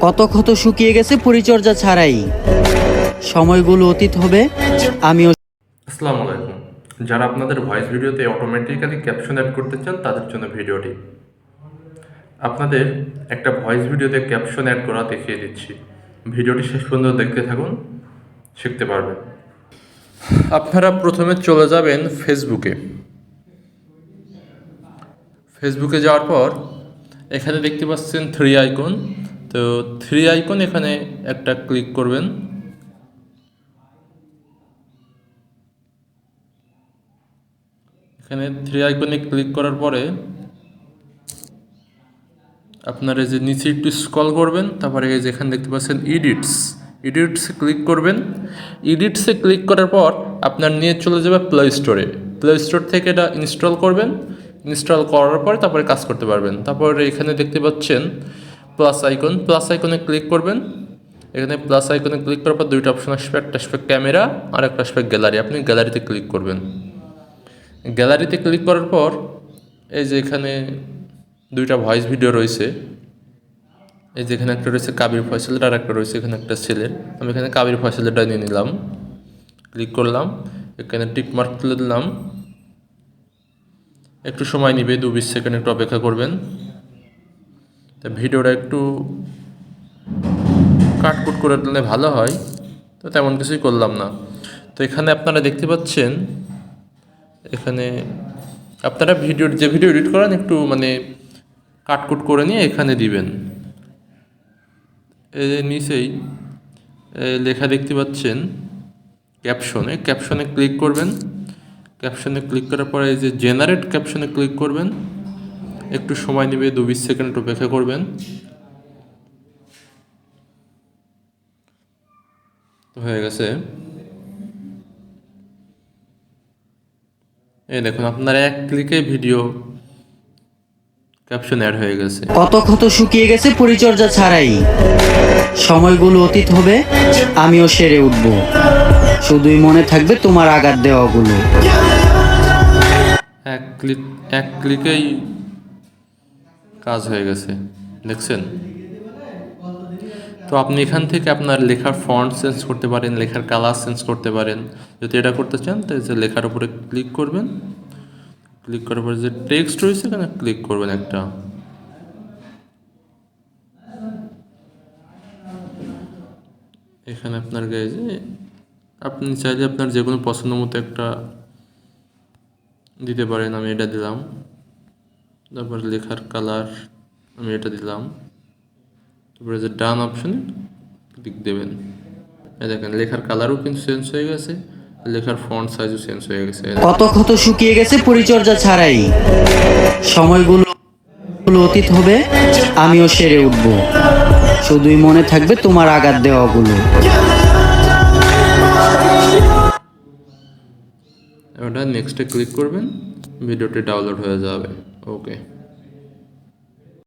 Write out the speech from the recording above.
কত ক্ষত শুকিয়ে গেছে পরিচর্যা ছাড়াই, সময়গুলো অতীত হবে, আমিও। আসসালামু আলাইকুম। যারা আপনাদের ভয়েস ভিডিওতে অটোমেটিক্যালি ক্যাপশন অ্যাড করতে চান তাদের জন্য ভিডিওটি। আপনাদের একটা ভয়েস ভিডিওতে ক্যাপশন অ্যাড করা দেখিয়ে দিচ্ছি। ভিডিওটি শেষ পর্যন্ত দেখতে থাকুন, শিখতে পারবেন। আপনারা প্রথমে চলে যাবেন ফেসবুকে। ফেসবুকে যাওয়ার পর এখানে দেখতে পাচ্ছেন থ্রি আইকন। তো থ্রি আইকন এখানে একটা ক্লিক করবেন। এখানে থ্রি আইকনে ক্লিক করার পরে আপনার এই যে নিচে একটু স্ক্রল করবেন, তারপরে এই যে এখানে দেখতে পাচ্ছেন ইডিটসে ক্লিক করবেন। ইডিটসে ক্লিক করার পর আপনার নিয়ে চলে যাবে প্লে স্টোরে। প্লে স্টোর থেকে এটা ইনস্টল করবেন। ইনস্টল করার পর তারপরে কাজ করতে পারবেন। তারপরে এখানে দেখতে পাচ্ছেন প্লাস আইকনে ক্লিক করবেন। এখানে প্লাস আইকনে ক্লিক করার পর দুইটা অপশন আসবে, একটা আসবে ক্যামেরা আর একটা আসবে গ্যালারি। আপনি গ্যালারিতে ক্লিক করবেন। গ্যালারিতে ক্লিক করার পর এই যে এখানে দুইটা ভয়েস ভিডিও রয়েছে। এই যে এখানে একটা রয়েছে কাবির ফয়সালের আর একটা রয়েছে এখানে একটা ছেলের। আমি এখানে কাবির ফয়সালেরটা নিয়ে নিলাম, ক্লিক করলাম, এখানে টিক মার্ক তুলে দিলাম। একটু সময় নিবে, ২-২০ সেকেন্ড একটু অপেক্ষা করবেন। তা ভিডিওটা একটু কাটকুট করে দিলে ভালো হয়, তো তেমন কিছুই করলাম না। তো এখানে আপনারা দেখতে পাচ্ছেন, এখানে আপনারা যে ভিডিও এডিট করেন একটু মানে কাটকুট করে নিয়ে এখানে দিবেন। এই যে নিচেই লেখা দেখতে পাচ্ছেন ক্যাপশনে ক্লিক করবেন। ক্যাপশনে ক্লিক করার পরে এই যে জেনারেট ক্যাপশনে ক্লিক করবেন। একটু সময় নেবে, ২-২০ সেকেন্ড অপেক্ষা করবেন। হয়ে গেছে। এই দেখুন আপনার এক ক্লিকে ভিডিও ক্যাপশন অ্যাড হয়ে গেছে। কত ক্ষত শুকিয়ে গেছে পরিচর্যা ছাড়াই, সময়গুলো অতীত হবে, আমিও সেরে উঠব, শুধুই মনে থাকবে তোমার আঘাত দেওয়াগুলো। এক ক্লিকেই কাজ হয়ে গেছে, দেখছেন? তো আপনি এখান থেকে আপনার লেখার ফন্ট চেঞ্জ করতে পারেন, লেখার কালার চেঞ্জ করতে পারেন। যদি এটা করতে চান তো যে লেখার উপরে ক্লিক করবেন। ক্লিক করার পরে যে টেক্সট রয়েছে এখানে ক্লিক করবেন একটা। এখানে আপনার গায়ে আপনি চাইলে আপনার যে কোনো পছন্দ মতো একটা দিতে পারেন। আমি এটা দিলাম। তারপর লেখার কালার আমি এটা দিলাম। তারপরে যে ডান অপশনে ক্লিক দেবেন। এই দেখেন লেখার কালারও কিন্তু চেঞ্জ হয়ে গেছে, লেখার ফন্ট সাইজও চেঞ্জ হয়ে গেছে। কত ক্ষত শুকিয়ে গেছে পরিচর্যা ছাড়াই, সময়গুলো অতীত হবে, আমিও সেরে উঠব, শুধুই মনে থাকবে তোমার আঘাত দেওয়াগুলো। ওটা নেক্সটে ক্লিক করবেন, ভিডিওটি ডাউনলোড হয়ে যাবে। ওকে।